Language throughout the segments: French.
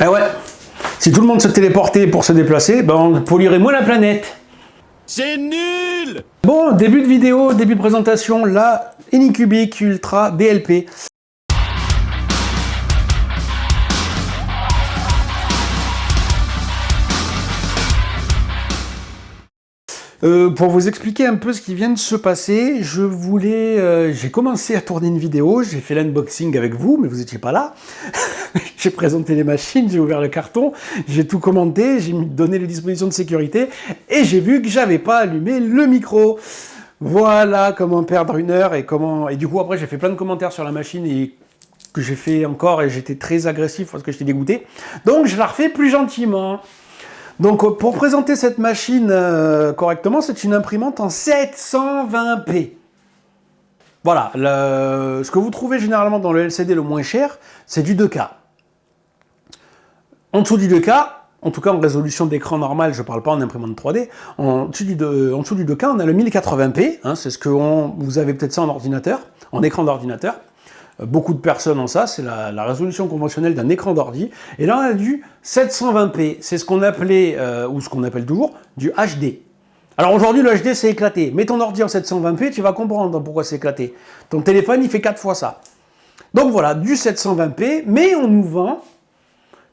Eh ouais, si tout le monde se téléportait pour se déplacer, ben on polluerait moins la planète. C'est nul! Bon, début de vidéo, début de présentation, la Anycubic Ultra DLP. Pour vous expliquer un peu ce qui vient de se passer, j'ai commencé à tourner une vidéo, j'ai fait l'unboxing avec vous, mais vous n'étiez pas là. J'ai présenté les machines, j'ai ouvert le carton, j'ai tout commenté, j'ai donné les dispositions de sécurité, et j'ai vu que j'avais pas allumé le micro. Voilà comment perdre une heure, et du coup après j'ai fait plein de commentaires sur la machine, et que j'ai fait encore, et j'étais très agressif parce que j'étais dégoûté. Donc je la refais plus gentiment. Donc pour présenter cette machine correctement, c'est une imprimante en 720p. Voilà, ce que vous trouvez généralement dans le LCD le moins cher, c'est du 2K. En dessous du 2K, en tout cas en résolution d'écran normale, je ne parle pas en imprimante 3D, en dessous du 2K, on a le 1080p, hein, c'est ce que vous avez peut-être ça en ordinateur, en écran d'ordinateur. Beaucoup de personnes ont ça, c'est la résolution conventionnelle d'un écran d'ordi. Et là, on a du 720p. C'est ce qu'on appelait, ou ce qu'on appelle toujours, du HD. Alors aujourd'hui, le HD, c'est éclaté. Mets ton ordi en 720p, tu vas comprendre pourquoi c'est éclaté. Ton téléphone, il fait 4 fois ça. Donc voilà, du 720p, mais on nous vend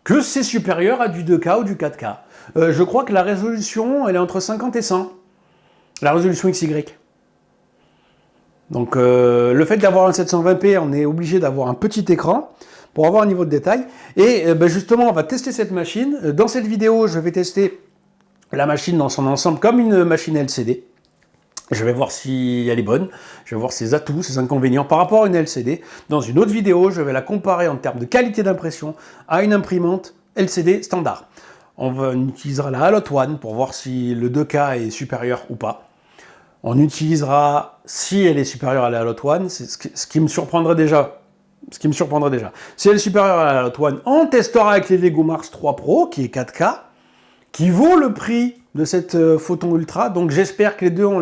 que c'est supérieur à du 2K ou du 4K. Je crois que la résolution, elle est entre 50 et 100. La résolution XY. Donc le fait d'avoir un 720p, on est obligé d'avoir un petit écran pour avoir un niveau de détail. Et justement, on va tester cette machine. Dans cette vidéo, je vais tester la machine dans son ensemble comme une machine LCD. Je vais voir si elle est bonne, je vais voir ses atouts, ses inconvénients par rapport à une LCD. Dans une autre vidéo, je vais la comparer en termes de qualité d'impression à une imprimante LCD standard. On utilisera la Halot One pour voir si le 2K est supérieur ou pas. On utilisera, si elle est supérieure à la Halot One, ce qui me surprendrait déjà. Si elle est supérieure à la Halot One, on testera avec les Lego Mars 3 Pro, qui est 4K, qui vaut le prix de cette Photon Ultra. Donc j'espère que les deux ont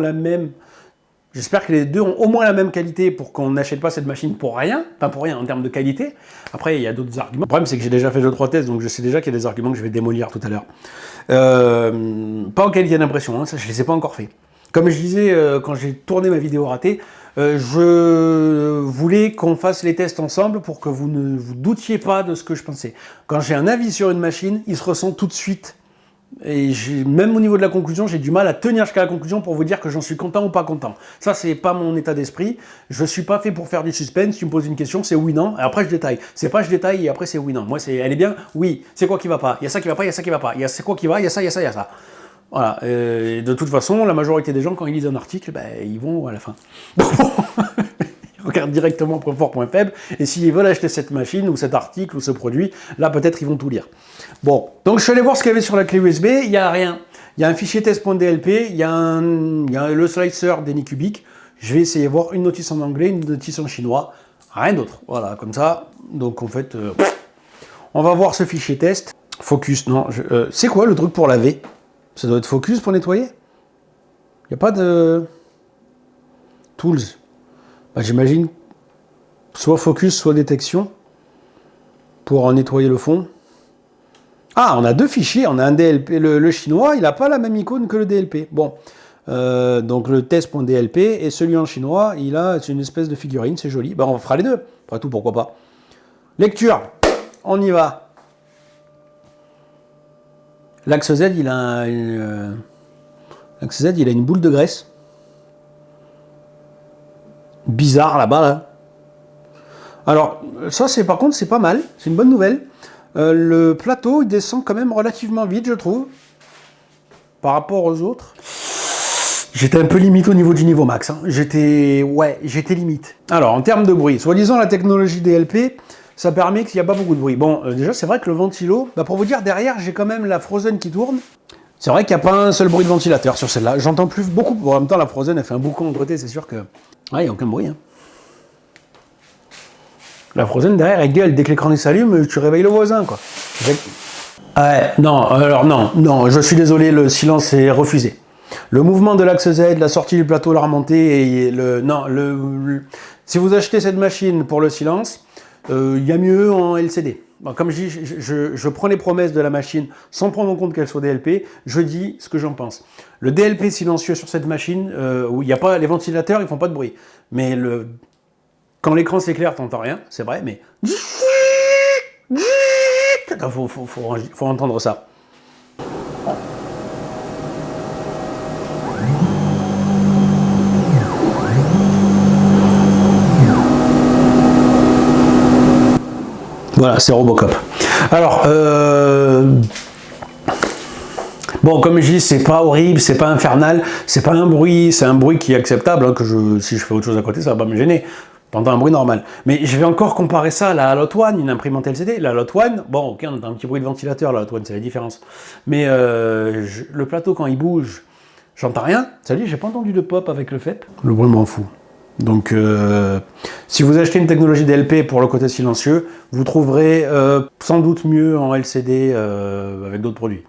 au moins la même qualité pour qu'on n'achète pas cette machine pour rien. Pas pour rien en termes de qualité. Après, il y a d'autres arguments. Le problème, c'est que j'ai déjà fait 2-3 tests, donc je sais déjà qu'il y a des arguments que je vais démolir tout à l'heure. Pas en qualité d'impression, hein, ça je ne les ai pas encore fait. Comme je disais quand j'ai tourné ma vidéo ratée, je voulais qu'on fasse les tests ensemble pour que vous ne vous doutiez pas de ce que je pensais. Quand j'ai un avis sur une machine, il se ressent tout de suite. Et même au niveau de la conclusion, j'ai du mal à tenir jusqu'à la conclusion pour vous dire que j'en suis content ou pas content. Ça, c'est pas mon état d'esprit. Je suis pas fait pour faire du suspense. Tu me poses une question, c'est oui, non. Et après, je détaille. C'est pas je détaille et après, c'est oui, non. Moi, elle est bien, oui. C'est quoi qui va pas? Il y a ça qui va pas, il y a ça qui va pas. Il y a c'est quoi qui va, il y a ça, il y a ça, il y a ça. Voilà, et de toute façon, la majorité des gens, quand ils lisent un article, ils vont à la fin. Donc, ils regardent directement point fort, point faible, et s'ils veulent acheter cette machine, ou cet article, ou ce produit, là, peut-être, ils vont tout lire. Bon, donc je suis allé voir ce qu'il y avait sur la clé USB, il n'y a rien. Il y a un fichier test.dlp, il y a le slicer d'Anycubic, je vais essayer de voir une notice en anglais, une notice en chinois, rien d'autre. Voilà, comme ça, donc en fait, on va voir ce fichier test. Focus, non, c'est quoi le truc pour laver? Ça doit être Focus pour nettoyer? Il n'y a pas de Tools. J'imagine soit Focus, soit Détection pour en nettoyer le fond. Ah, on a deux fichiers. On a un DLP. Le chinois, il n'a pas la même icône que le DLP. Bon, donc le test.dlp et celui en chinois, c'est une espèce de figurine, c'est joli. On fera les deux. Après tout, pourquoi pas. Lecture, on y va. L'axe Z, il a une boule de graisse. Bizarre là-bas, là. Alors, ça, par contre, c'est pas mal. C'est une bonne nouvelle. Le plateau, il descend quand même relativement vite, je trouve. Par rapport aux autres. J'étais un peu limite au niveau du niveau max. Hein. J'étais limite. Alors, en termes de bruit, soi-disant, la technologie DLP, ça permet qu'il n'y a pas beaucoup de bruit. Bon, déjà, c'est vrai que le ventilo, pour vous dire, derrière, j'ai quand même la Frozen qui tourne. C'est vrai qu'il n'y a pas un seul bruit de ventilateur sur celle-là. J'entends plus beaucoup. Bon, en même temps, la Frozen, elle fait un boucan de côté, c'est sûr que... il n'y a aucun bruit. Hein. La Frozen, derrière, elle gueule. Dès que l'écran s'allume, tu réveilles le voisin, quoi. Non, je suis désolé, le silence est refusé. Le mouvement de l'axe Z, la sortie du plateau, la remontée, et si vous achetez cette machine pour le silence, Il y a mieux en LCD. Bon, comme je dis, je prends les promesses de la machine sans prendre en compte qu'elle soit DLP, je dis ce que j'en pense. Le DLP silencieux sur cette machine, où il n'y a pas les ventilateurs, ils font pas de bruit. Mais quand l'écran s'éclaire, t'entends rien, c'est vrai, mais faut entendre ça. Voilà, c'est Robocop. Alors, bon, comme je dis, c'est pas horrible, c'est pas infernal, c'est pas un bruit, c'est un bruit qui est acceptable, hein, si je fais autre chose à côté, ça va pas me gêner. T'entends un bruit normal. Mais je vais encore comparer ça à la Alloy One, une imprimante LCD. La Alloy One, bon, ok, on entend un petit bruit de ventilateur, la Alloy One, c'est la différence. Mais le plateau, quand il bouge, j'entends rien. Ça dit, j'ai pas entendu de pop avec le FEP. Le bruit m'en fout. Donc, si vous achetez une technologie DLP pour le côté silencieux, vous trouverez sans doute mieux en LCD avec d'autres produits.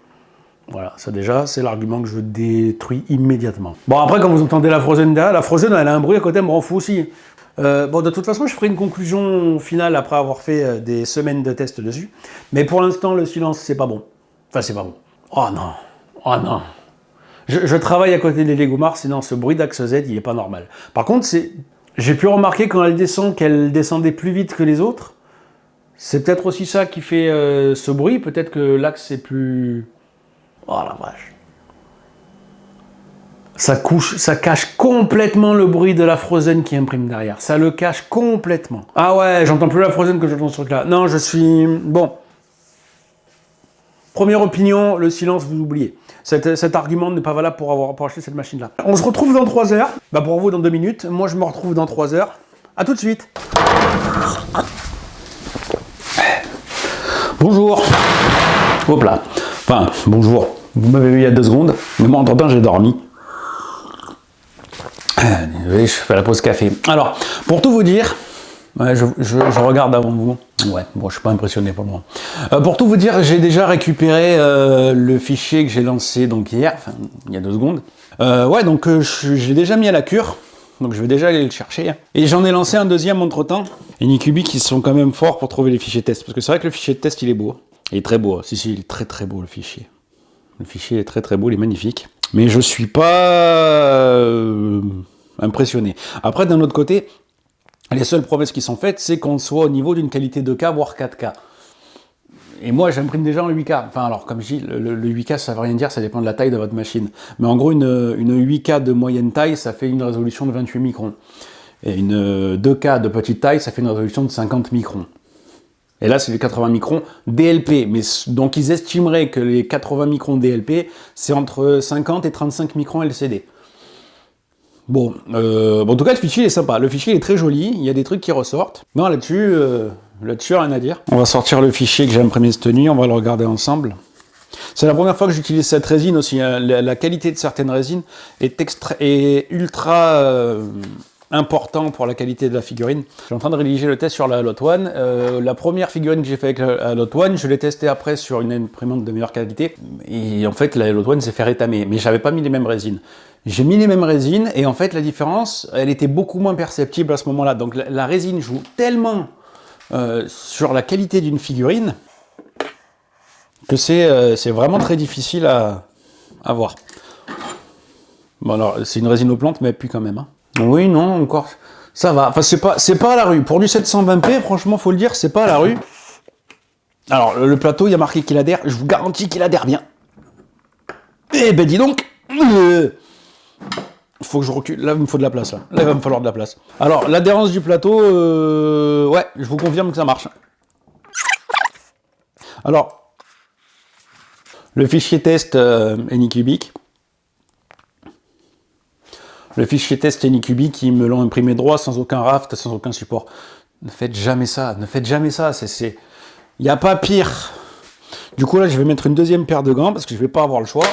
Voilà, ça déjà, c'est l'argument que je détruis immédiatement. Bon, après, quand vous entendez la Frozen derrière, la Frozen, elle a un bruit à côté, elle me rend fou aussi. Bon, de toute façon, je ferai une conclusion finale après avoir fait des semaines de tests dessus. Mais pour l'instant, le silence, c'est pas bon. Enfin, c'est pas bon. Oh non, oh non. Je travaille à côté des Lego Mars, sinon ce bruit d'axe Z, il est pas normal. Par contre, j'ai pu remarquer quand elle descend qu'elle descendait plus vite que les autres. C'est peut-être aussi ça qui fait ce bruit. Peut-être que l'axe est plus... Oh la vache. Ça cache complètement le bruit de la Frozen qui imprime derrière. Ça le cache complètement. Ah ouais, j'entends plus la Frozen que j'entends ce truc-là. Non, je suis... Bon. Première opinion, le silence, vous oubliez. Cet argument n'est pas valable pour acheter cette machine-là. On se retrouve dans 3 heures. Bah pour vous, dans 2 minutes. Moi, je me retrouve dans 3 heures. A tout de suite. Bonjour. Hop là. Enfin, bonjour. Vous m'avez vu il y a 2 secondes. Mais moi, entre-temps, j'ai dormi. Désolé, je fais la pause café. Alors, pour tout vous dire... Ouais, je regarde avant vous. Ouais, bon, je suis pas impressionné pour le moment. Pour tout vous dire, j'ai déjà récupéré le fichier que j'ai lancé donc hier, enfin, il y a 2 secondes. Ouais, donc j'ai déjà mis à la cure, donc je vais déjà aller le chercher. Et j'en ai lancé un deuxième entre-temps. Et Anycubic, ils sont quand même forts pour trouver les fichiers test, parce que c'est vrai que le fichier de test, il est beau. Il est très beau. Si, il est très très beau le fichier. Le fichier est très très beau, il est magnifique. Mais je suis pas impressionné. Après, d'un autre côté, les seules promesses qui sont faites, c'est qu'on soit au niveau d'une qualité 2K, voire 4K. Et moi, j'imprime déjà en 8K. Enfin, alors, comme je dis, le 8K, ça ne veut rien dire, ça dépend de la taille de votre machine. Mais en gros, une 8K de moyenne taille, ça fait une résolution de 28 microns. Et une 2K de petite taille, ça fait une résolution de 50 microns. Et là, c'est les 80 microns DLP. Mais, donc, ils estimeraient que les 80 microns DLP, c'est entre 50 et 35 microns LCD. Bon, en tout cas, le fichier est sympa. Le fichier est très joli, il y a des trucs qui ressortent. Non, là-dessus, rien à dire. On va sortir le fichier que j'ai imprimé cette nuit, on va le regarder ensemble. C'est la première fois que j'utilise cette résine aussi. Hein. La qualité de certaines résines est ultra important pour la qualité de la figurine. Je suis en train de rédiger le test sur la Alloy One. La première figurine que j'ai fait avec la Alloy One, je l'ai testée après sur une imprimante de meilleure qualité. Et en fait, la Alloy One s'est fait rétamer. Mais j'avais pas mis les mêmes résines. J'ai mis les mêmes résines et en fait la différence, elle était beaucoup moins perceptible à ce moment-là. Donc la résine joue tellement sur la qualité d'une figurine que c'est vraiment très difficile à voir. Bon alors c'est une résine aux plantes mais elle pue quand même. Hein. Oui non encore ça va. Enfin c'est pas à la rue. Pour du 720p franchement faut le dire c'est pas à la rue. Alors le plateau il y a marqué qu'il adhère. Je vous garantis qu'il adhère bien. Eh ben dis donc. Il faut que je recule. Là, il me faut de la place. Là, il va me falloir de la place. Alors, l'adhérence du plateau, ouais, je vous confirme que ça marche. Alors, le fichier test Anycubic. Le fichier test Anycubic, ils me l'ont imprimé droit, sans aucun raft, sans aucun support. Ne faites jamais ça. Ne faites jamais ça. Il n'y a pas pire. Du coup, là, je vais mettre une deuxième paire de gants parce que je ne vais pas avoir le choix.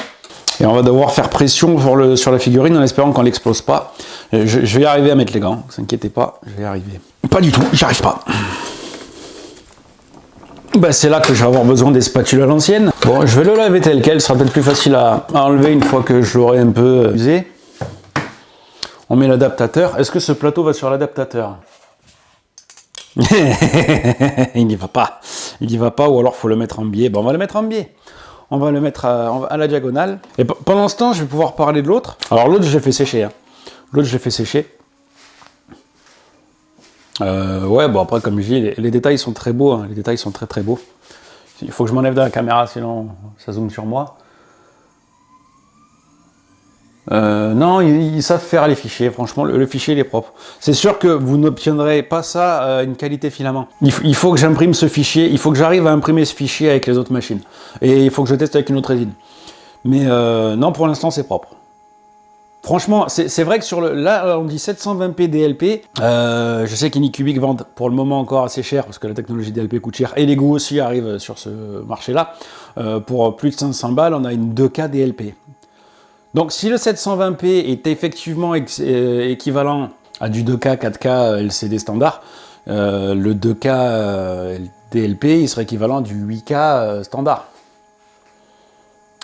Et on va devoir faire pression sur la figurine en espérant qu'on l'explose pas. Je vais arriver à mettre les gants, ne vous inquiétez pas, je vais y arriver. Pas du tout, j'arrive pas. Bah, c'est là que je vais avoir besoin des spatules à l'ancienne. Bon, je vais le laver tel quel, ce sera peut-être plus facile à enlever une fois que je l'aurai un peu usé. On met l'adaptateur. Est-ce que ce plateau va sur l'adaptateur? Il n'y va pas. Il n'y va pas, ou alors faut le mettre en biais. Bon, on va le mettre en biais. On va le mettre à la diagonale. Et pendant ce temps, je vais pouvoir parler de l'autre. Alors l'autre, je l'ai fait sécher. Hein. L'autre, je l'ai fait sécher. Ouais, bon après, comme je dis, les détails sont très beaux. Hein. Les détails sont très très beaux. Il faut que je m'enlève de la caméra, sinon ça zoome sur moi. Non, ils savent faire les fichiers, franchement, le fichier il est propre. C'est sûr que vous n'obtiendrez pas ça à une qualité filament. Il faut que j'imprime ce fichier, il faut que j'arrive à imprimer ce fichier avec les autres machines. Et il faut que je teste avec une autre résine. Mais non, pour l'instant c'est propre. Franchement, c'est vrai que sur là on dit 720p DLP, je sais qu'Anycubic vendent pour le moment encore assez cher, parce que la technologie DLP coûte cher, et Lego aussi arrive sur ce marché-là. Pour plus de 500 balles, on a une 2K DLP. Donc si le 720p est effectivement équivalent à du 2K, 4K LCD standard, le 2K DLP il serait équivalent à du 8K standard.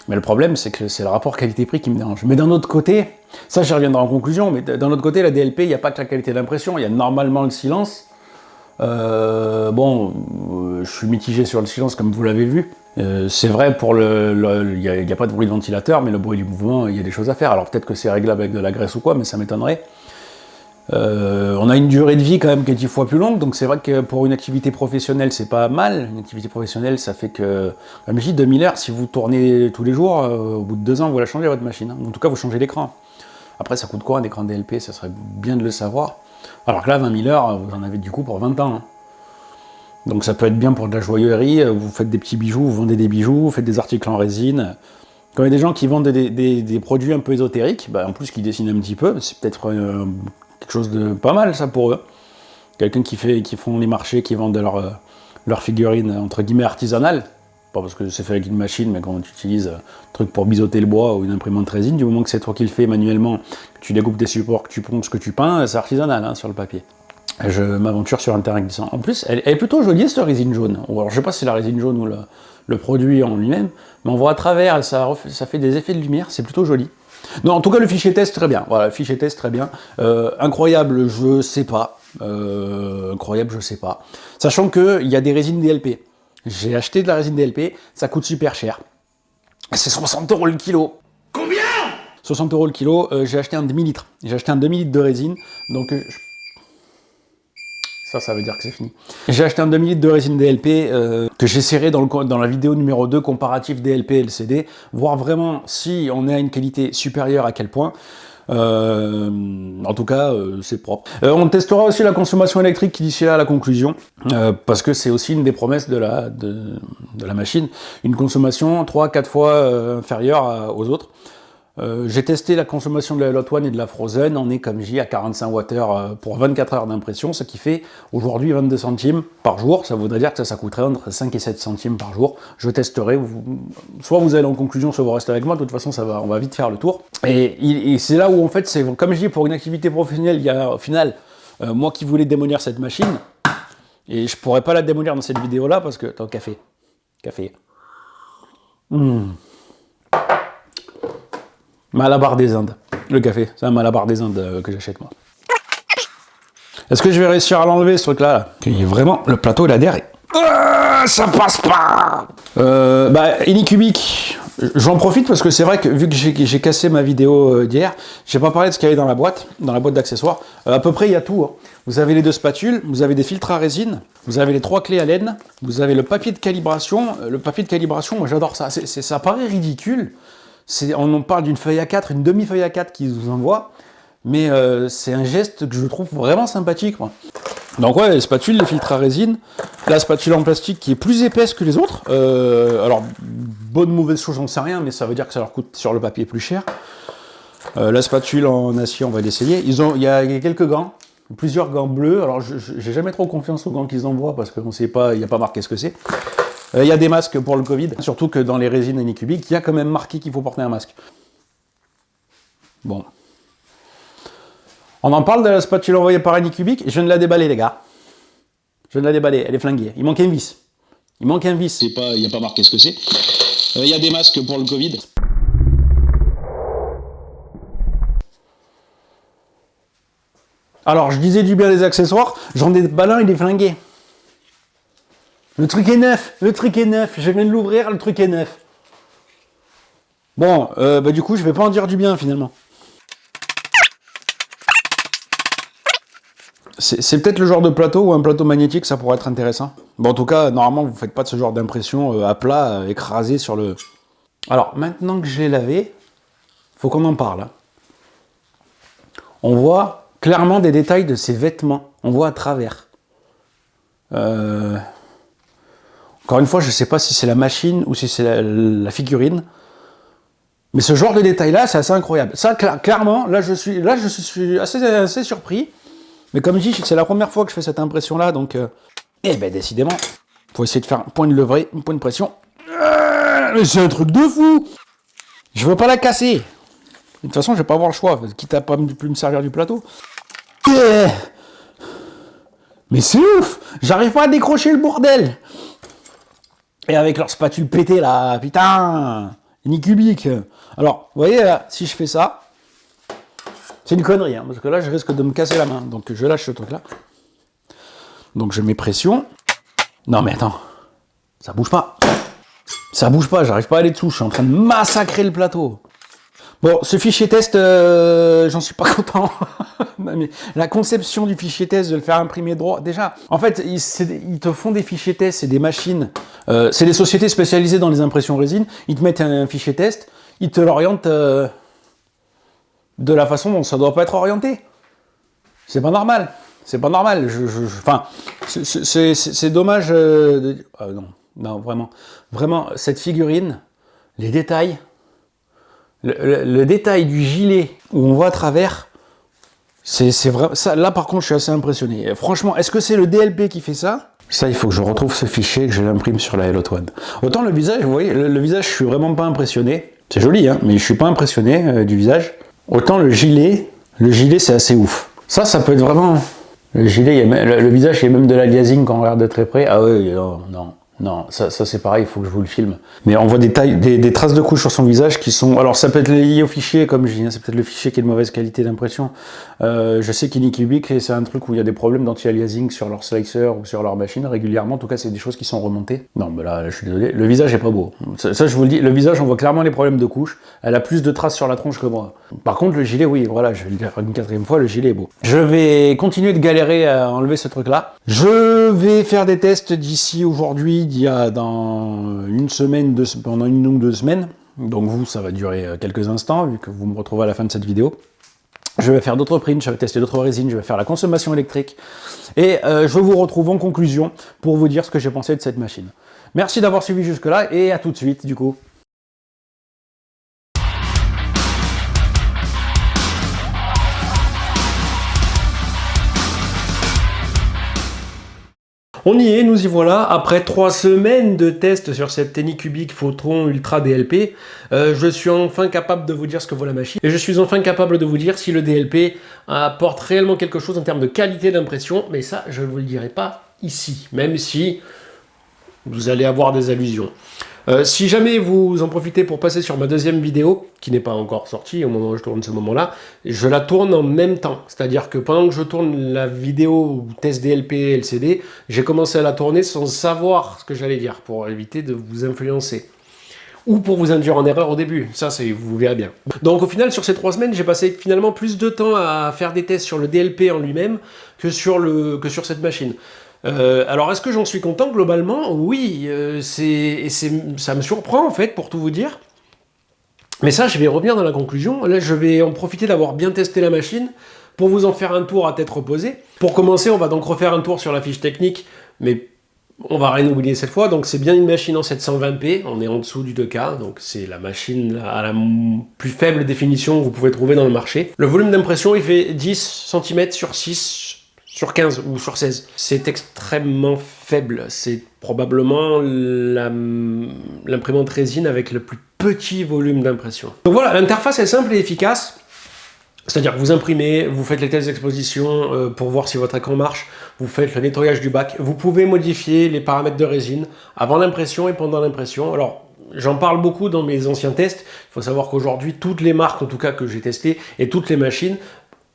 Mais le problème c'est que c'est le rapport qualité-prix qui me dérange. Mais d'un autre côté, ça j'y reviendrai en conclusion, mais d'un autre côté la DLP, il n'y a pas que la qualité d'impression, il y a normalement le silence. Bon, je suis mitigé sur le silence comme vous l'avez vu. C'est vrai pour il n'y a pas de bruit de ventilateur, mais le bruit du mouvement, il y a des choses à faire. Alors peut-être que c'est réglable avec de la graisse ou quoi, mais ça m'étonnerait. On a une durée de vie quand même qui est 10 fois plus longue, donc c'est vrai que pour une activité professionnelle, c'est pas mal. Une activité professionnelle, ça fait que, comme je dis, 2000 heures, si vous tournez tous les jours, au bout de 2 ans, vous la changez votre machine. Hein. En tout cas, vous changez l'écran. Après, ça coûte quoi un écran DLP? Ça serait bien de le savoir. Alors que là, 20 000 heures, vous en avez du coup pour 20 ans. Hein. Donc ça peut être bien pour de la joaillerie, vous faites des petits bijoux, vous vendez des bijoux, vous faites des articles en résine. Quand il y a des gens qui vendent des produits un peu ésotériques, bah en plus qui dessinent un petit peu, c'est peut-être quelque chose de pas mal ça pour eux. Quelqu'un qui font les marchés, qui vendent leurs figurines entre guillemets artisanales, pas parce que c'est fait avec une machine, mais quand tu utilises un truc pour biseauter le bois ou une imprimante résine, du moment que c'est toi qui le fais manuellement, que tu découpes des supports, que tu pompes ce que tu peins, c'est artisanal hein, sur le papier. Je m'aventure sur un terrain glissant. En plus, elle est plutôt jolie cette résine jaune. Alors, je sais pas si c'est la résine jaune ou le produit en lui-même, mais on voit à travers, ça fait des effets de lumière, c'est plutôt joli. Non, en tout cas, le fichier test, très bien. Voilà, le fichier test, très bien. Incroyable, je sais pas. Incroyable, je sais pas. Sachant qu'il y a des résines DLP. J'ai acheté de la résine DLP, ça coûte super cher. C'est 60 € le kilo. Combien? 60 € le kilo, j'ai acheté un demi-litre. J'ai acheté un demi-litre de résine, donc... Ça veut dire que c'est fini. J'ai acheté un demi-litre de résine DLP que j'essaierai dans la vidéo numéro 2, comparatif DLP LCD, voir vraiment si on est à une qualité supérieure à quel point. En tout cas, c'est propre. On testera aussi la consommation électrique d'ici là à la conclusion, parce que c'est aussi une des promesses de la machine, une consommation 3-4 fois inférieure aux autres. J'ai testé la consommation de la Lot One et de la Frozen, on est comme j'ai à 45 Wh pour 24 heures d'impression, ce qui fait aujourd'hui 22 centimes par jour, ça voudrait dire que ça coûterait entre 5 et 7 centimes par jour. Je testerai, soit vous allez en conclusion, soit vous restez avec moi, de toute façon on va vite faire le tour. Et c'est là où en fait, comme je dis, pour une activité professionnelle, il y a au final, moi qui voulais démolir cette machine, et je pourrais pas la démolir dans cette vidéo là, parce que, attends, café. Malabar des Indes, le café, c'est un Malabar des Indes que j'achète moi. Est-ce que je vais réussir à l'enlever ce truc là, Vraiment, le plateau il a derrière. Ça passe pas. Anycubic, j'en profite parce que c'est vrai que vu que j'ai cassé ma vidéo d'hier, j'ai pas parlé de ce qu'il y avait dans la boîte d'accessoires. À peu près il y a tout. Hein. Vous avez les 2 spatules, vous avez des filtres à résine, vous avez les 3 clés à laine, vous avez le papier de calibration. Le papier de calibration, moi j'adore ça. Ça paraît ridicule. On parle d'une feuille A4, une demi-feuille A4 qu'ils vous envoient, mais c'est un geste que je trouve vraiment sympathique. Moi. Donc ouais, les spatules, les filtres à résine, la spatule en plastique qui est plus épaisse que les autres, alors bonne ou mauvaise chose, j'en sais rien, mais ça veut dire que ça leur coûte sur le papier plus cher. La spatule en acier, on va l'essayer. Il y a quelques gants, plusieurs gants bleus, alors j'ai jamais trop confiance aux gants qu'ils envoient, parce qu'on sait pas, il n'y a pas marqué ce que c'est. Il y a des masques pour le Covid, surtout que dans les résines Anycubic, il y a quand même marqué qu'il faut porter un masque. Bon. On en parle de la spatule envoyée par Anycubic, je viens de la déballer les gars. Je viens de la déballer, elle est flinguée. Il manque un vis. Il n'y a pas marqué ce que c'est. Il y a des masques pour le Covid. Alors, je disais du bien des accessoires, j'en ai pas l'un, il est flingué. Le truc est neuf, je viens de l'ouvrir, le truc est neuf. Bon, du coup, je vais pas en dire du bien, finalement. C'est peut-être le genre de plateau ou un plateau magnétique, ça pourrait être intéressant. Bon, en tout cas, normalement, vous faites pas de ce genre d'impression à plat, écrasé sur le... Alors, maintenant que j'ai lavé, faut qu'on en parle. On voit clairement des détails de ces vêtements. On voit à travers. Encore une fois, je sais pas si c'est la machine ou si c'est la figurine. Mais ce genre de détails-là, c'est assez incroyable. Ça, clairement, là, je suis assez surpris. Mais comme je dis, c'est la première fois que je fais cette impression-là, donc... décidément, faut essayer de faire un point de levrée, un point de pression. Mais c'est un truc de fou! Je veux pas la casser. De toute façon, je vais pas avoir le choix, quitte à pas plus me servir du plateau. Mais c'est ouf! J'arrive pas à décrocher le bordel! Et avec leur spatule pétée, là, putain! Ni cubique. Alors, vous voyez, là, si je fais ça... C'est une connerie, hein, parce que là, je risque de me casser la main. Donc, je lâche ce truc-là. Donc, je mets pression. Non, mais attends. Ça bouge pas. Ça bouge pas, j'arrive pas à aller dessous. Je suis en train de massacrer le plateau. Bon, ce fichier test, j'en suis pas content. Mais la conception du fichier test, de le faire imprimer droit... Déjà, en fait, ils te font des fichiers test, c'est des machines. C'est des sociétés spécialisées dans les impressions résine. Ils te mettent un fichier test, ils te l'orientent... de la façon dont ça doit pas être orienté. C'est pas normal. C'est pas normal. Enfin, c'est dommage. Non, vraiment. Vraiment, cette figurine, les détails, le détail du gilet où on voit à travers, c'est vrai. Ça, là, par contre, je suis assez impressionné. Franchement, est-ce que c'est le DLP qui fait ça? Ça, il faut que je retrouve ce fichier et que je l'imprime sur la Hello One. Autant le visage, vous voyez, le visage, je suis vraiment pas impressionné. C'est joli, hein, mais je suis pas impressionné du visage. Autant le gilet c'est assez ouf. Ça peut être vraiment... Le gilet, le visage, il y a même de l'aliasing quand on regarde de très près. Ah oui, non, ça c'est pareil, il faut que je vous le filme. Mais on voit des traces de couches sur son visage qui sont... Alors ça peut être lié au fichier, comme je dis, hein, c'est peut-être le fichier qui est de mauvaise qualité d'impression. Je sais qu'Inicubic, c'est un truc où il y a des problèmes d'anti-aliasing sur leur slicer ou sur leur machine régulièrement. En tout cas, c'est des choses qui sont remontées. Non, mais là, je suis désolé, le visage est pas beau. Ça, je vous le dis, le visage, on voit clairement les problèmes de couches. Elle a plus de traces sur la tronche que moi. Par contre, le gilet, oui, voilà, je vais le dire une quatrième fois, le gilet est beau. Je vais continuer de galérer à enlever ce truc-là. Je vais faire des tests d'ici aujourd'hui, dans une semaine, pendant une ou deux semaines. Donc vous, ça va durer quelques instants, vu que vous me retrouvez à la fin de cette vidéo. Je vais faire d'autres prints, je vais tester d'autres résines, je vais faire la consommation électrique. Et je vous retrouve en conclusion pour vous dire ce que j'ai pensé de cette machine. Merci d'avoir suivi jusque-là et à tout de suite, du coup. On y est, nous y voilà. Après 3 semaines de tests sur cette Anycubic Photon Ultra DLP, je suis enfin capable de vous dire ce que vaut la machine. Et je suis enfin capable de vous dire si le DLP apporte réellement quelque chose en termes de qualité d'impression. Mais ça, je ne vous le dirai pas ici, même si vous allez avoir des allusions. Si jamais vous en profitez pour passer sur ma deuxième vidéo, qui n'est pas encore sortie au moment où je tourne ce moment-là, je la tourne en même temps. C'est-à-dire que pendant que je tourne la vidéo test DLP LCD, j'ai commencé à la tourner sans savoir ce que j'allais dire, pour éviter de vous influencer. Ou pour vous induire en erreur au début, ça vous verrez bien. Donc au final, sur ces 3 semaines, j'ai passé finalement plus de temps à faire des tests sur le DLP en lui-même que sur cette machine. Alors, est-ce que j'en suis content globalement? Oui, ça me surprend en fait, pour tout vous dire. Mais ça, je vais revenir dans la conclusion. Là, je vais en profiter d'avoir bien testé la machine pour vous en faire un tour à tête reposée. Pour commencer, on va donc refaire un tour sur la fiche technique, mais on va rien oublier cette fois. Donc, c'est bien une machine en 720p, on est en dessous du 2K, donc c'est la machine à la plus faible définition que vous pouvez trouver dans le marché. Le volume d'impression, il fait 10 cm sur 6 sur 15 ou sur 16. C'est extrêmement faible. C'est probablement l'imprimante résine avec le plus petit volume d'impression. Donc voilà, l'interface est simple et efficace. C'est-à-dire que vous imprimez, vous faites les tests d'exposition pour voir si votre écran marche, vous faites le nettoyage du bac, vous pouvez modifier les paramètres de résine avant l'impression et pendant l'impression. Alors, j'en parle beaucoup dans mes anciens tests. Il faut savoir qu'aujourd'hui, toutes les marques, en tout cas que j'ai testées, et toutes les machines,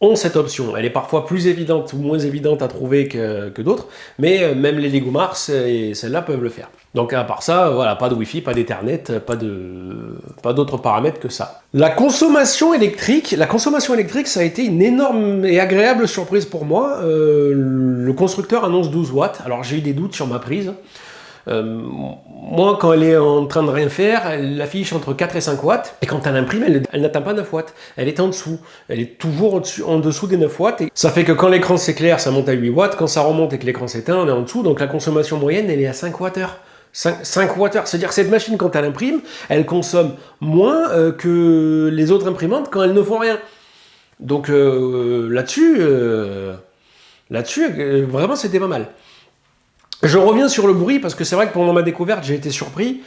ont cette option. Elle est parfois plus évidente ou moins évidente à trouver que d'autres, mais même les Lego Mars et celles-là peuvent le faire. Donc à part ça, voilà, pas de Wi-Fi, pas d'Ethernet, pas d'autres paramètres que ça. La consommation électrique, ça a été une énorme et agréable surprise pour moi. Le constructeur annonce 12 watts, alors j'ai eu des doutes sur ma prise. Moi, quand elle est en train de rien faire, elle affiche entre 4 et 5 watts, et quand elle imprime, elle n'atteint pas 9 watts. Elle est en dessous. Elle est toujours en dessous des 9 watts, et ça fait que quand l'écran s'éclaire, ça monte à 8 watts, quand ça remonte et que l'écran s'éteint, on est en dessous, donc la consommation moyenne, elle est à 5 Wh. 5 Wh, c'est-à-dire que cette machine, quand elle imprime, elle consomme moins que les autres imprimantes quand elles ne font rien. Donc là-dessus, vraiment, c'était pas mal. Je reviens sur le bruit parce que c'est vrai que pendant ma découverte, j'ai été surpris.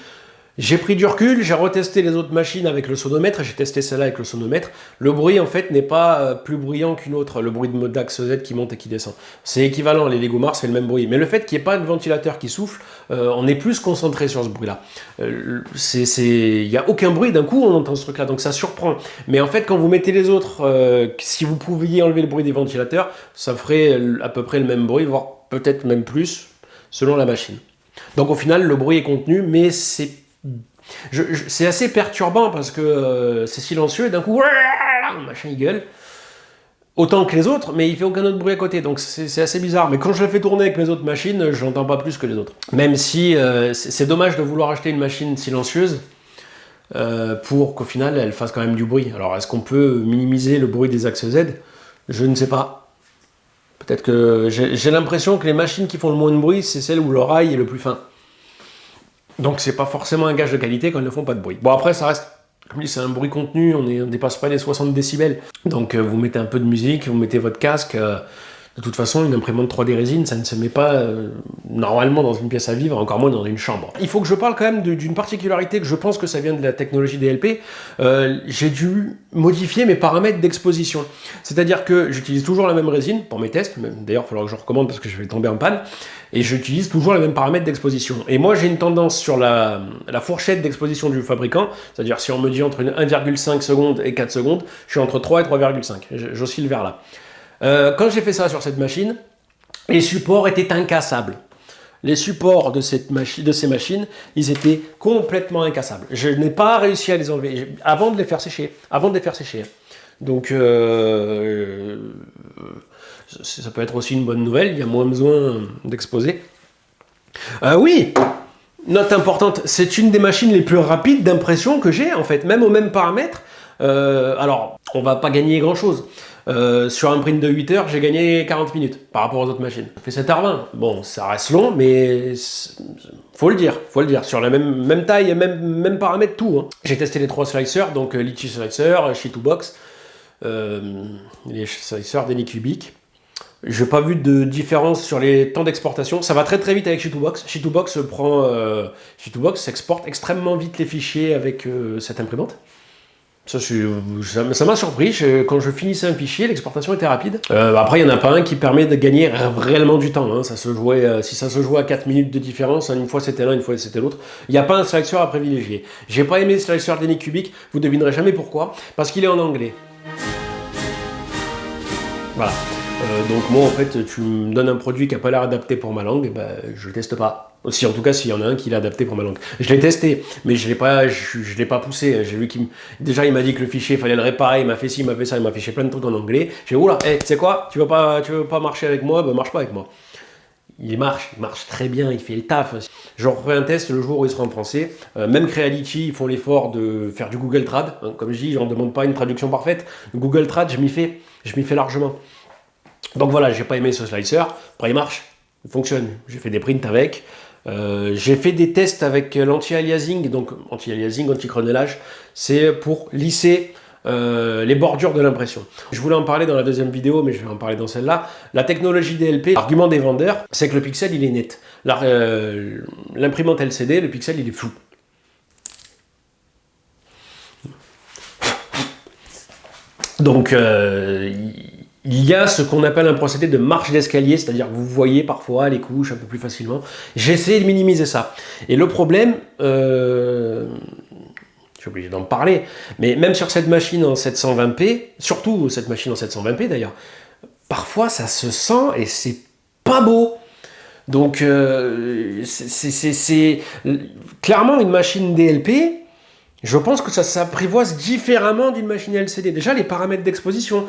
J'ai pris du recul, j'ai retesté les autres machines avec le sonomètre, j'ai testé celle-là avec le sonomètre. Le bruit, en fait, n'est pas plus bruyant qu'une autre, le bruit de Dax Z qui monte et qui descend. C'est équivalent, les Lego Mars, c'est le même bruit. Mais le fait qu'il n'y ait pas de ventilateur qui souffle, on est plus concentré sur ce bruit-là. Il n'y a aucun bruit, d'un coup, on entend ce truc-là, donc ça surprend. Mais en fait, quand vous mettez les autres, si vous pouviez enlever le bruit des ventilateurs, ça ferait à peu près le même bruit, voire peut-être même plus, selon la machine. Donc au final, le bruit est contenu, mais c'est assez perturbant parce que c'est silencieux et d'un coup, machin il gueule. Autant que les autres, mais il fait aucun autre bruit à côté, donc c'est assez bizarre. Mais quand je le fais tourner avec mes autres machines, je n'entends pas plus que les autres. Même si c'est dommage de vouloir acheter une machine silencieuse pour qu'au final elle fasse quand même du bruit. Alors est-ce qu'on peut minimiser le bruit des axes Z? Je ne sais pas. Peut-être que j'ai l'impression que les machines qui font le moins de bruit, c'est celles où le rail est le plus fin. Donc c'est pas forcément un gage de qualité quand elles ne font pas de bruit. Bon après ça reste, comme je dis, c'est un bruit contenu, on dépasse pas les 60 décibels. Donc vous mettez un peu de musique, vous mettez votre casque. De toute façon, une imprimante 3D résine, ça ne se met pas normalement dans une pièce à vivre, encore moins dans une chambre. Il faut que je parle quand même d'une particularité que je pense que ça vient de la technologie DLP. J'ai dû modifier mes paramètres d'exposition. C'est-à-dire que j'utilise toujours la même résine pour mes tests. D'ailleurs, il faudra que je recommande parce que je vais tomber en panne. Et j'utilise toujours les mêmes paramètres d'exposition. Et moi, j'ai une tendance sur la fourchette d'exposition du fabricant, c'est-à-dire si on me dit entre 1,5 secondes et 4 secondes, je suis entre 3 et 3,5. J'oscille vers là. Quand j'ai fait ça sur cette machine, les supports étaient incassables. Les supports de ces machines, ils étaient complètement incassables. Je n'ai pas réussi à les enlever avant de les faire sécher. Donc, ça peut être aussi une bonne nouvelle, il y a moins besoin d'exposer. Oui, note importante, c'est une des machines les plus rapides d'impression que j'ai, en fait, même aux mêmes paramètres. Alors, on va pas gagner grand-chose. Sur un print de 8 heures, j'ai gagné 40 minutes par rapport aux autres machines. Ça fait 7h20. Bon, ça reste long, mais faut le dire. Sur la même taille, même paramètres, tout. Hein. J'ai testé les 3 slicers, donc Litchi Slicer, She2Box, les slicers d'Anycubic. Je n'ai pas vu de différence sur les temps d'exportation. Ça va très très vite avec She2Box. She2Box s'exporte extrêmement vite les fichiers avec cette imprimante. Ça m'a surpris, quand je finissais un fichier, l'exportation était rapide. Après, il n'y en a pas un qui permet de gagner réellement du temps. Hein. Si ça se jouait à 4 minutes de différence, une fois c'était l'un, une fois c'était l'autre, il n'y a pas un slicer à privilégier. J'ai pas aimé le slicer d'Anycubic, vous devinerez jamais pourquoi, parce qu'il est en anglais. Voilà. Donc moi en fait tu me donnes un produit qui n'a pas l'air adapté pour ma langue, je le teste pas. En tout cas s'il y en a un qui l'est adapté pour ma langue. Je l'ai testé, mais je l'ai pas poussé. J'ai vu déjà il m'a dit que le fichier il fallait le réparer, il m'a fait ci, il m'a fait ça, il m'a affiché plein de trucs en anglais. J'ai dit oula, tu sais quoi, tu veux pas marcher avec moi, marche pas avec moi. Il marche très bien, il fait le taf. Je referai un test le jour où il sera en français. Même Creality, ils font l'effort de faire du Google Trad. Hein, comme je dis, j'en demande pas une traduction parfaite. Le Google Trad, je m'y fais largement. Donc voilà, j'ai pas aimé ce slicer. Après, il marche, il fonctionne. J'ai fait des prints avec. J'ai fait des tests avec l'anti-aliasing. Donc, anti-aliasing, anti-crenellage, c'est pour lisser les bordures de l'impression. Je voulais en parler dans la deuxième vidéo, mais je vais en parler dans celle-là. La technologie DLP, l'argument des vendeurs, c'est que le pixel, il est net. L'imprimante LCD, le pixel, il est flou. Donc, il y a ce qu'on appelle un procédé de marche d'escalier, c'est-à-dire que vous voyez parfois les couches un peu plus facilement. J'ai essayé de minimiser ça. Et le problème, je suis obligé d'en parler. Mais même sur cette machine en 720p, surtout cette machine en 720p d'ailleurs, parfois ça se sent et c'est pas beau. Donc c'est clairement une machine DLP. Je pense que ça s'apprivoise différemment d'une machine LCD. Déjà les paramètres d'exposition,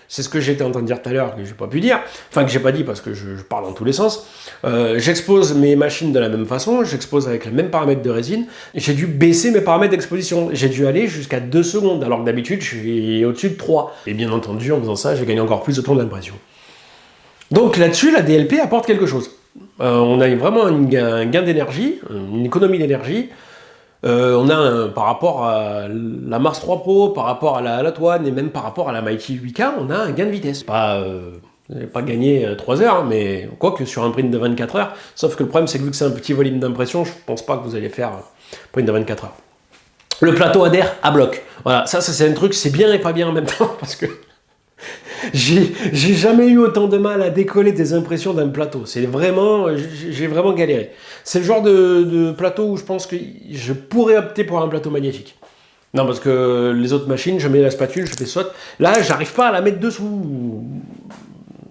c'est ce que j'étais en train de dire tout à l'heure, que j'ai pas pu dire, enfin que j'ai pas dit parce que je parle dans tous les sens. J'expose mes machines de la même façon, j'expose avec les mêmes paramètres de résine. J'ai dû baisser mes paramètres d'exposition. J'ai dû aller jusqu'à 2 secondes, alors que d'habitude je suis au-dessus de 3. Et bien entendu, en faisant ça, j'ai gagné encore plus de temps d'impression. Donc là-dessus, la DLP apporte quelque chose. On a vraiment un gain d'énergie, une économie d'énergie. On a par rapport à la Mars 3 Pro, par rapport à la One et même par rapport à la Mighty 8K, on a un gain de vitesse. Pas gagné 3 heures, hein, mais quoique sur un print de 24 heures. Sauf que le problème, c'est que vu que c'est un petit volume d'impression, je pense pas que vous allez faire un print de 24 heures. Le plateau adhère à bloc. Voilà, ça c'est un truc, c'est bien et pas bien en même temps, parce que j'ai jamais eu autant de mal à décoller des impressions d'un plateau. J'ai vraiment galéré. C'est le genre de plateau où je pense que je pourrais opter pour un plateau magnétique. Non, parce que les autres machines, je mets la spatule, je fais saute. Là, j'arrive pas à la mettre dessous.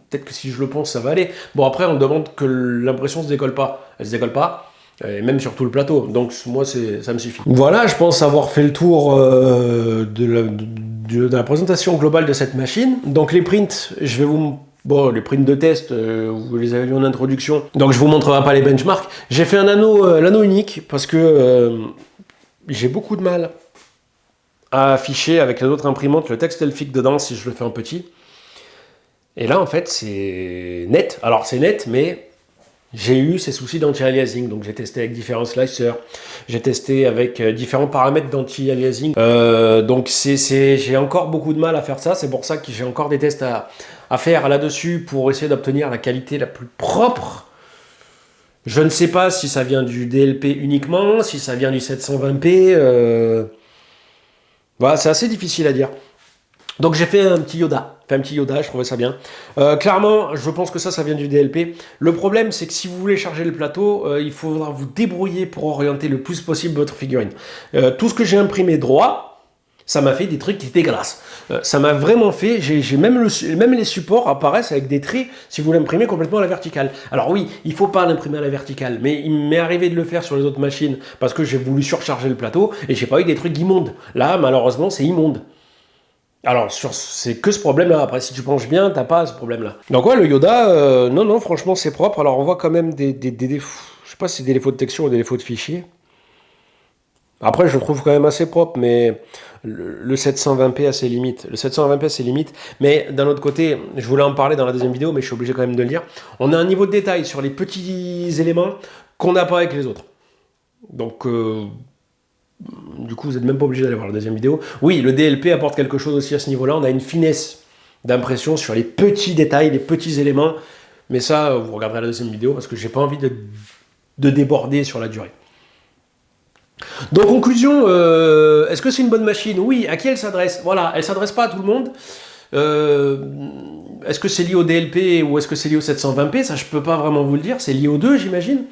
Peut-être que si je le pense, ça va aller. Bon, après, on demande que l'impression se décolle pas. Elle se décolle pas. Et même sur tout le plateau. Donc, moi, ça me suffit. Voilà, je pense avoir fait le tour de la présentation globale de cette machine. Donc, les prints, je vais vous... Bon, les prints de test, vous les avez vus en introduction. Donc, je vous montrerai pas les benchmarks. J'ai fait l'anneau unique parce que j'ai beaucoup de mal à afficher avec les autres imprimantes le texte Elphick dedans si je le fais en petit. Et là, en fait, c'est net. Alors, c'est net, mais... J'ai eu ces soucis d'anti-aliasing, donc j'ai testé avec différents slicers, j'ai testé avec différents paramètres d'anti-aliasing, donc j'ai encore beaucoup de mal à faire ça, c'est pour ça que j'ai encore des tests à faire là-dessus pour essayer d'obtenir la qualité la plus propre. Je ne sais pas si ça vient du DLP uniquement, si ça vient du 720p, voilà, c'est assez difficile à dire. Donc j'ai fait un petit Yoda, je trouvais ça bien. Clairement, je pense que ça vient du DLP. Le problème, c'est que si vous voulez charger le plateau, il faudra vous débrouiller pour orienter le plus possible votre figurine. Tout ce que j'ai imprimé droit, ça m'a fait des trucs qui étaient dégueulasses. Ça m'a vraiment fait, même les supports apparaissent avec des traits si vous l'imprimez complètement à la verticale. Alors oui, il ne faut pas l'imprimer à la verticale, mais il m'est arrivé de le faire sur les autres machines parce que j'ai voulu surcharger le plateau et j'ai pas eu des trucs immondes. Là, malheureusement, c'est immonde. Alors, c'est que ce problème-là. Après, si tu penches bien, t'as pas ce problème-là. Donc ouais, le Yoda, non, franchement, c'est propre. Alors, on voit quand même des défauts. Je sais pas si c'est des défauts de texture ou des défauts de fichier. Après, je le trouve quand même assez propre, mais le 720p a ses limites. Le 720p a ses limites. Mais d'un autre côté, je voulais en parler dans la deuxième vidéo, mais je suis obligé quand même de le dire. On a un niveau de détail sur les petits éléments qu'on n'a pas avec les autres. Donc... du coup, vous n'êtes même pas obligé d'aller voir la deuxième vidéo. Oui, le DLP apporte quelque chose aussi à ce niveau-là. On a une finesse d'impression sur les petits détails, les petits éléments. Mais ça, vous regarderez la deuxième vidéo parce que j'ai pas envie de déborder sur la durée. Donc, conclusion, est-ce que c'est une bonne machine? Oui, à qui elle s'adresse? Voilà, elle s'adresse pas à tout le monde. Est-ce que c'est lié au DLP ou est-ce que c'est lié au 720p? Ça, je peux pas vraiment vous le dire. C'est lié aux deux, j'imagine.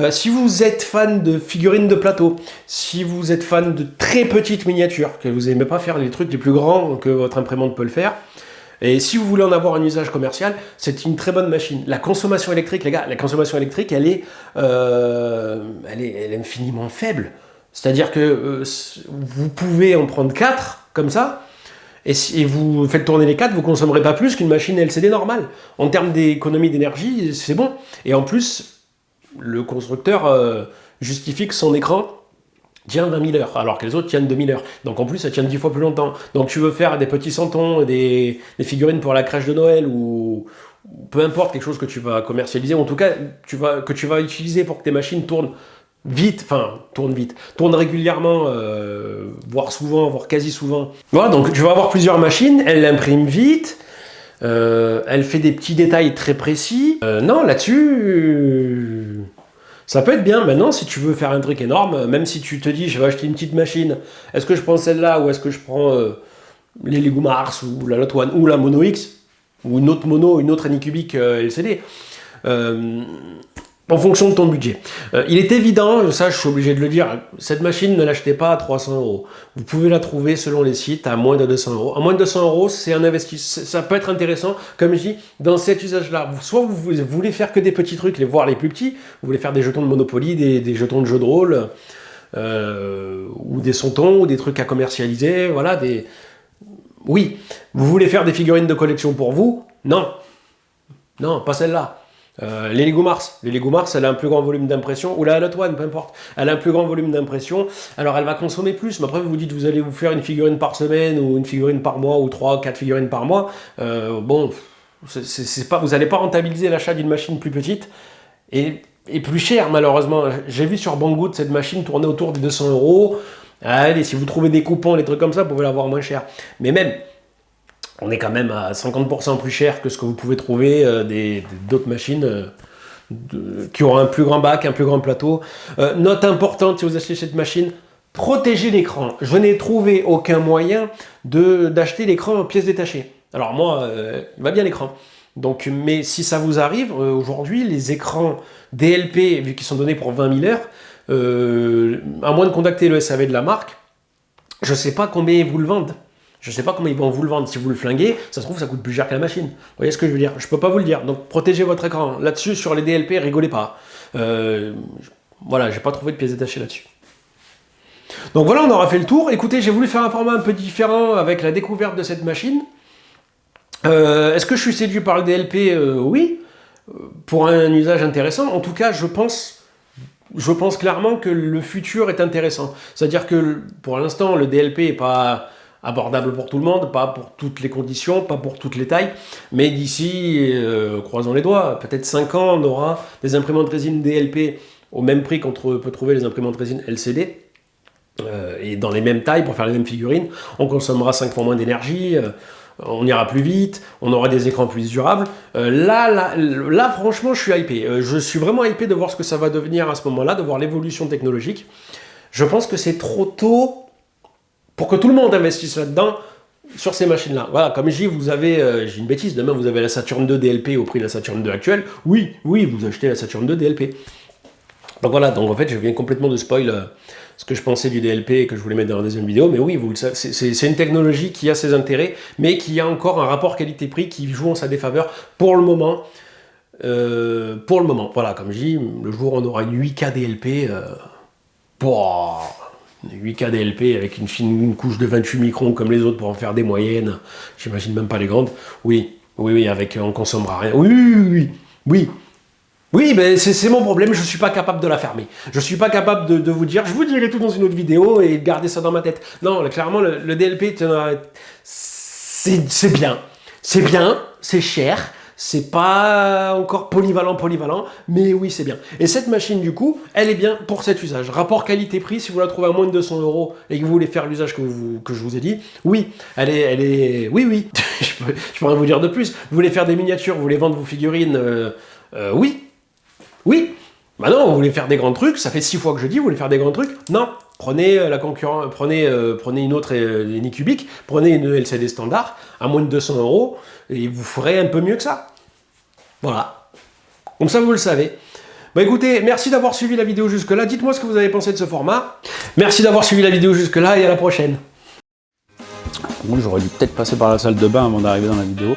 Si vous êtes fan de figurines de plateau, si vous êtes fan de très petites miniatures, que vous n'aimez pas faire les trucs les plus grands que votre imprimante peut le faire, et si vous voulez en avoir un usage commercial, c'est une très bonne machine. La consommation électrique, les gars, la consommation électrique, elle est infiniment faible. C'est-à-dire que vous pouvez en prendre 4, comme ça, et si vous faites tourner les 4, vous ne consommerez pas plus qu'une machine LCD normale. En termes d'économie d'énergie, c'est bon. Et en plus... le constructeur justifie que son écran tient 20 000 heures, alors que les autres tiennent 2000 heures. Donc en plus, ça tient 10 fois plus longtemps. Donc tu veux faire des petits santons, des figurines pour la crèche de Noël, ou peu importe, quelque chose que tu vas commercialiser, ou en tout cas que tu vas utiliser pour que tes machines tournent tournent régulièrement, voire souvent, voire quasi souvent. Voilà, donc tu vas avoir plusieurs machines, elles l'impriment vite, elle fait des petits détails très précis. Non, là-dessus, ça peut être bien. Maintenant, si tu veux faire un truc énorme, même si tu te dis, je vais acheter une petite machine, est-ce que je prends celle-là ou est-ce que je prends les Lego Mars ou la Lot One ou la Mono X ou une autre Mono, une autre Anycubic LCD, en fonction de ton budget. Il est évident, ça je suis obligé de le dire, cette machine ne l'achetez pas à 300 €. Vous pouvez la trouver selon les sites à moins de 200 €. À moins de 200 €, c'est un investissement, ça peut être intéressant, comme je dis, dans cet usage-là. Soit vous voulez faire que des petits trucs, voire les plus petits, vous voulez faire des jetons de Monopoly, des jetons de jeux de rôle, ou des sontons, ou des trucs à commercialiser, voilà, Oui. Vous voulez faire des figurines de collection pour vous? Non. Non, pas celle-là. Les Lego Mars. Les Lego Mars, elle a un plus grand volume d'impression, ou la Lot One, peu importe. Elle a un plus grand volume d'impression, alors elle va consommer plus. Mais après, vous vous dites, vous allez vous faire une figurine par semaine, ou une figurine par mois, ou 3-4 figurines par mois. Bon, vous n'allez pas rentabiliser l'achat d'une machine plus petite et plus chère, malheureusement. J'ai vu sur Banggood cette machine tourner autour des 200 €. Allez, si vous trouvez des coupons, des trucs comme ça, vous pouvez l'avoir moins cher. Mais même, on est quand même à 50% plus cher que ce que vous pouvez trouver d'autres machines qui auront un plus grand bac, un plus grand plateau. Note importante, si vous achetez cette machine, protégez l'écran. Je n'ai trouvé aucun moyen d'acheter l'écran en pièces détachées. Alors moi, il va bien l'écran. Donc, mais si ça vous arrive, aujourd'hui, les écrans DLP, vu qu'ils sont donnés pour 20 000 heures, à moins de contacter le SAV de la marque, je ne sais pas combien ils vous le vendent. Je ne sais pas comment ils vont vous le vendre. Si vous le flinguez, ça se trouve, ça coûte plus cher que la machine. Vous voyez ce que je veux dire? Je ne peux pas vous le dire. Donc, protégez votre écran. Là-dessus, sur les DLP, rigolez pas. Voilà, j'ai pas trouvé de pièces détachées là-dessus. Donc voilà, on aura fait le tour. Écoutez, j'ai voulu faire un format un peu différent avec la découverte de cette machine. Est-ce que je suis séduit par le DLP? Oui. Pour un usage intéressant. En tout cas, je pense clairement que le futur est intéressant. C'est-à-dire que, pour l'instant, le DLP n'est pas abordable pour tout le monde, pas pour toutes les conditions, pas pour toutes les tailles, mais d'ici, croisons les doigts, peut-être 5 ans, on aura des imprimantes résine DLP au même prix qu'on peut trouver les imprimantes résine LCD, et dans les mêmes tailles pour faire les mêmes figurines. On consommera 5 fois moins d'énergie, on ira plus vite, on aura des écrans plus durables. Là, franchement, je suis hypé. Je suis vraiment hypé de voir ce que ça va devenir à ce moment-là, de voir l'évolution technologique. Je pense que c'est trop tôt pour que tout le monde investisse là-dedans, sur ces machines-là. Voilà, comme je dis, vous avez, j'ai une bêtise, demain vous avez la Saturn 2 DLP au prix de la Saturn 2 actuelle. Oui, vous achetez la Saturn 2 DLP. Donc voilà, donc en fait, je viens complètement de spoil ce que je pensais du DLP et que je voulais mettre dans la deuxième vidéo. Mais oui, vous le savez, c'est une technologie qui a ses intérêts, mais qui a encore un rapport qualité-prix qui joue en sa défaveur pour le moment. Voilà, comme je dis, le jour où on aura une 8K DLP, 8K DLP avec une couche de 28 microns comme les autres pour en faire des moyennes, j'imagine même pas les grandes. Oui, avec on consommera rien. Oui, ben c'est mon problème, je suis pas capable de la fermer. Je suis pas capable de vous dire, je vous dirai tout dans une autre vidéo et garder ça dans ma tête. Non, clairement, le DLP, c'est bien. C'est bien, c'est cher. C'est pas encore polyvalent, mais oui, c'est bien. Et cette machine, du coup, elle est bien pour cet usage. Rapport qualité-prix, si vous la trouvez à moins de 200 € et que vous voulez faire l'usage que je vous ai dit, oui, elle est... Oui, je pourrais vous dire de plus. Vous voulez faire des miniatures, vous voulez vendre vos figurines, oui. Bah non, vous voulez faire des grands trucs, ça fait 6 fois que je dis, vous voulez faire des grands trucs? Non. Prenez la concurrence, prenez une autre Anycubic, prenez une LCD standard à moins de 200 € et vous ferez un peu mieux que ça. Voilà. Comme ça, vous le savez. Bah écoutez, merci d'avoir suivi la vidéo jusque-là. Dites-moi ce que vous avez pensé de ce format. Merci d'avoir suivi la vidéo jusque-là et à la prochaine. Moi, j'aurais dû peut-être passer par la salle de bain avant d'arriver dans la vidéo.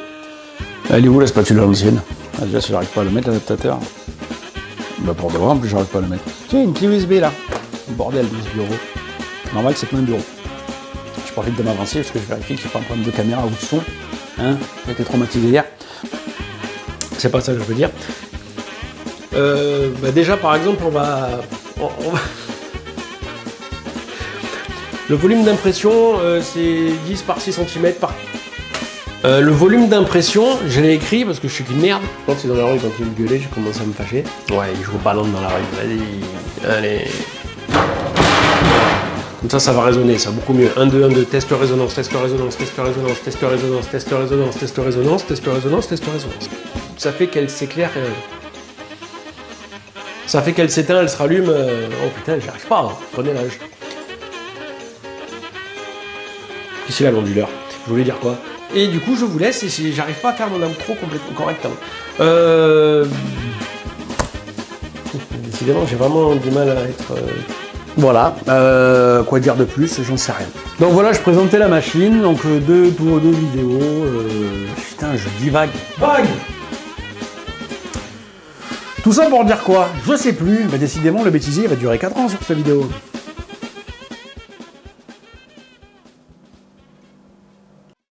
Elle est où la spatule à l'ancienne? Déjà, si j'arrive pas à le mettre, l'adaptateur. Bah pour de vrai, en plus, j'arrive pas à le mettre. Tiens, une clé USB là. Bordel de ce bureau. Normal, c'est plein de bureau. Je profite de m'avancer parce que je vérifie que j'ai pas un problème de caméra ou de son. Hein, j'ai été traumatisé hier. C'est pas ça que je veux dire. Bah déjà, par exemple, on va... Le volume d'impression, c'est 10 par 6 cm par... le volume d'impression, je l'ai écrit parce que je suis qu'une merde. Quand c'est dans la rue, quand il me gueulait, j'ai commencé à me fâcher. Ouais, il joue au ballon dans la rue. Vas-y, allez. Comme ça va résonner, ça beaucoup mieux. 1, 2, 1, 2, test résonance, test résonance, test résonance, test résonance, test résonance, test résonance, test résonance, test résonance. Ça fait qu'elle s'éclaire. Ça fait qu'elle s'éteint, elle se rallume. Oh putain, j'y arrive pas. Hein. Prenez l'âge. Ici la l'onduleur. Je voulais dire quoi? Et du coup, je vous laisse et j'arrive pas à faire mon outro complètement correctement. Décidément, j'ai vraiment du mal à être... Voilà, quoi dire de plus, j'en sais rien. Donc voilà, je présentais la machine, donc deux vidéos. Putain, je divague. Vague. Tout ça pour dire quoi? Je sais plus. Bah, décidément, le bêtisier va durer 4 ans sur cette vidéo.